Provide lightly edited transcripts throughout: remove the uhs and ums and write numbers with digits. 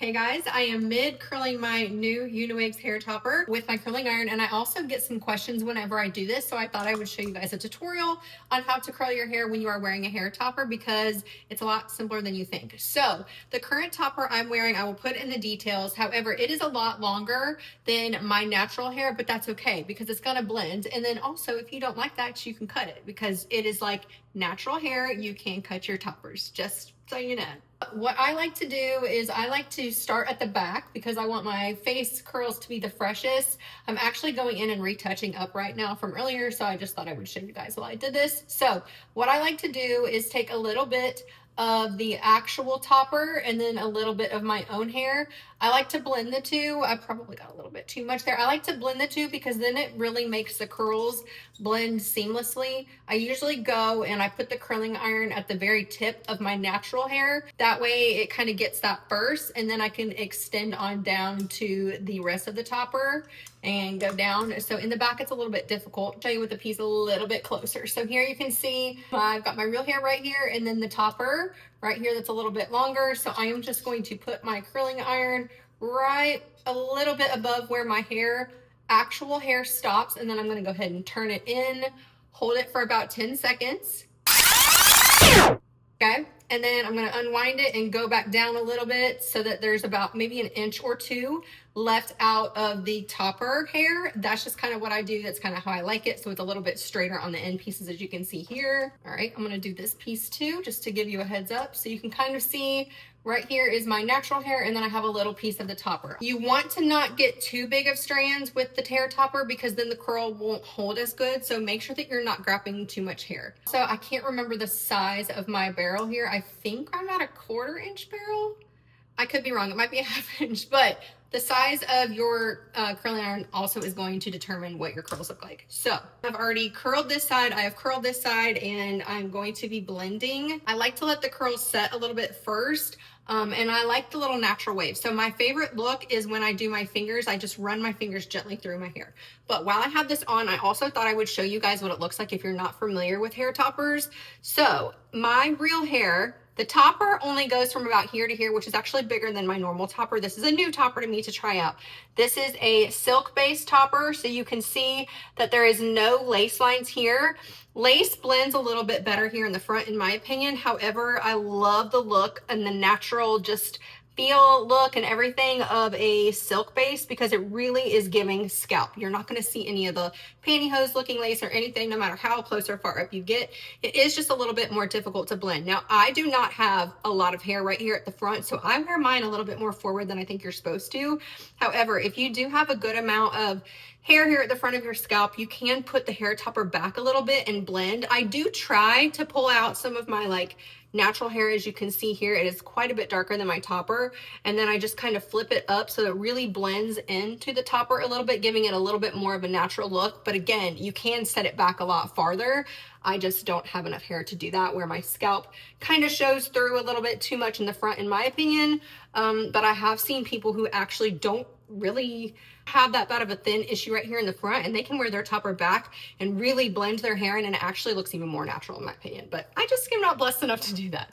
Hey guys, I am mid curling my new UniWigs hair topper with my curling iron, and I also get some questions whenever I do this, so I thought I would show you guys a tutorial on how to curl your hair when you are wearing a hair topper because it's a lot simpler than you think. So the current topper I'm wearing, I will put in the details. However, it is a lot longer than my natural hair, but that's okay because it's gonna blend. And then also, if you don't like that, you can cut it because it is like natural hair. You can cut your toppers, just so you know. What I like to do is I like to start at the back because I want my face curls to be the freshest. I'm actually going in and retouching up right now from earlier, so I just thought I would show you guys while I did this. So what I like to do is take a little bit of the actual topper and then a little bit of my own hair. I like to blend the two. I probably got a little bit too much there. I like to blend the two because then it really makes the curls blend seamlessly. I usually go and I put the curling iron at the very tip of my natural hair. That way it kind of gets that first, and then I can extend on down to the rest of the topper and go down. So in the back it's a little bit difficult. I'll show you with the piece a little bit closer. So here you can see I've got my real hair right here and then the topper right here that's a little bit longer. So I am just going to put my curling iron right a little bit above where my actual hair stops, and then I'm going to go ahead and turn it in, hold it for about 10 seconds. Okay, and then I'm going to unwind it and go back down a little bit so that there's about maybe an inch or two left out of the topper hair. That's just kind of what I do. That's kind of how I like it, so it's a little bit straighter on the end pieces, as you can see here. All right, I'm going to do this piece too, just to give you a heads up, so you can kind of see right here is my natural hair, and then I have a little piece of the topper. You want to not get too big of strands with the hair topper because then the curl won't hold as good, so make sure that you're not grabbing too much hair. So I can't remember the size of my barrel here. I think I'm at a 1/4 inch barrel. I could be wrong, it might be a 1/2 inch, but the size of your curling iron also is going to determine what your curls look like. So I've already curled this side, I have curled this side, and I'm going to be blending. I like to let the curls set a little bit first, and I like the little natural wave. So my favorite look is when I do my fingers, I just run my fingers gently through my hair. But while I have this on, I also thought I would show you guys what it looks like if you're not familiar with hair toppers. So my real hair, the topper only goes from about here to here, which is actually bigger than my normal topper. This is a new topper to me to try out. This is a silk-based topper, so you can see that there is no lace lines here. Lace blends a little bit better here in the front, in my opinion. However, I love the look and the natural just feel, look, and everything of a silk base because it really is giving scalp. You're not going to see any of the pantyhose looking lace or anything, no matter how close or far up you get. It is just a little bit more difficult to blend. Now, I do not have a lot of hair right here at the front, so I wear mine a little bit more forward than I think you're supposed to. However, if you do have a good amount of hair here at the front of your scalp, you can put the hair topper back a little bit and blend. I do try to pull out some of my natural hair. As you can see here, it is quite a bit darker than my topper, and then I just kind of flip it up so it really blends into the topper a little bit, giving it a little bit more of a natural look. But again, you can set it back a lot farther. I just don't have enough hair to do that, where my scalp kind of shows through a little bit too much in the front, in my opinion. But I have seen people who actually don't really have that bad of a thin issue right here in the front, and they can wear their topper back and really blend their hair in, and it actually looks even more natural in my opinion. But I just am not blessed enough to do that.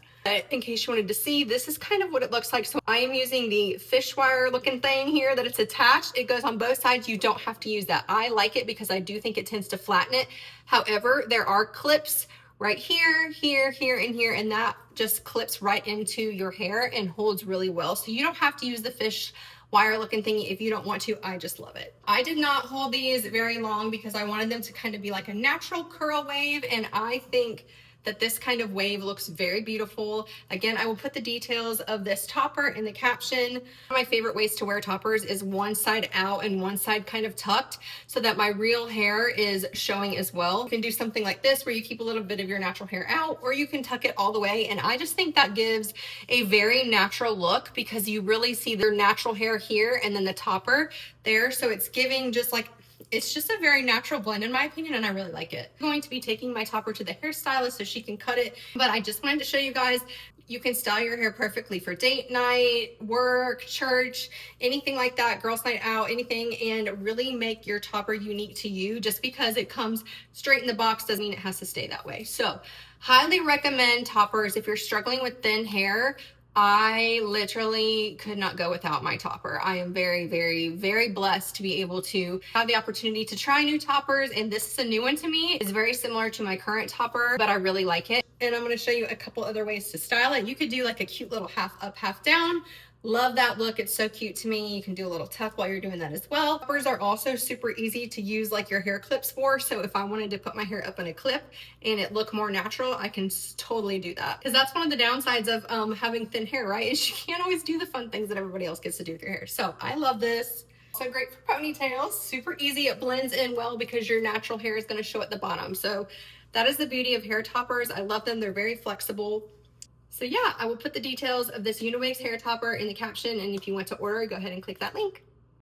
In case you wanted to see, this is kind of what it looks like. So I am using the fish wire looking thing here that it's attached. It goes on both sides. You don't have to use that. I like it because I do think it tends to flatten it. However, there are clips right here, here, here, and here, and that just clips right into your hair and holds really well. So you don't have to use the fish wire looking thingy if you don't want to. I just love it. I did not hold these very long because I wanted them to kind of be like a natural curl wave, and I think that this kind of wave looks very beautiful. Again, I will put the details of this topper in the caption. One of my favorite ways to wear toppers is one side out and one side kind of tucked so that my real hair is showing as well. You can do something like this where you keep a little bit of your natural hair out, or you can tuck it all the way. And I just think that gives a very natural look because you really see their natural hair here and then the topper there. So it's giving just like, it's just a very natural blend in my opinion, and I really like it. I'm going to be taking my topper to the hairstylist so she can cut it, but I just wanted to show you guys you can style your hair perfectly for date night, work, church, anything like that, girls' night out, anything, and really make your topper unique to you. Just because it comes straight in the box doesn't mean it has to stay that way. So highly recommend toppers if you're struggling with thin hair. I literally could not go without my topper. I am very, very, very blessed to be able to have the opportunity to try new toppers, and this is a new one to me. It's very similar to my current topper, but I really like it. And I'm gonna show you a couple other ways to style it. You could do like a cute little half up, half down. Love that look. It's so cute to me. You can do a little tuck while you're doing that as well. Toppers are also super easy to use like your hair clips for. So if I wanted to put my hair up in a clip and it look more natural, I can totally do that. Because that's one of the downsides of having thin hair, right? Is you can't always do the fun things that everybody else gets to do with your hair. So I love this. So great for ponytails, super easy. It blends in well because your natural hair is going to show at the bottom. So that is the beauty of hair toppers. I love them. They're very flexible. So yeah, I will put the details of this UniWigs hair topper in the caption, and if you want to order, go ahead and click that link.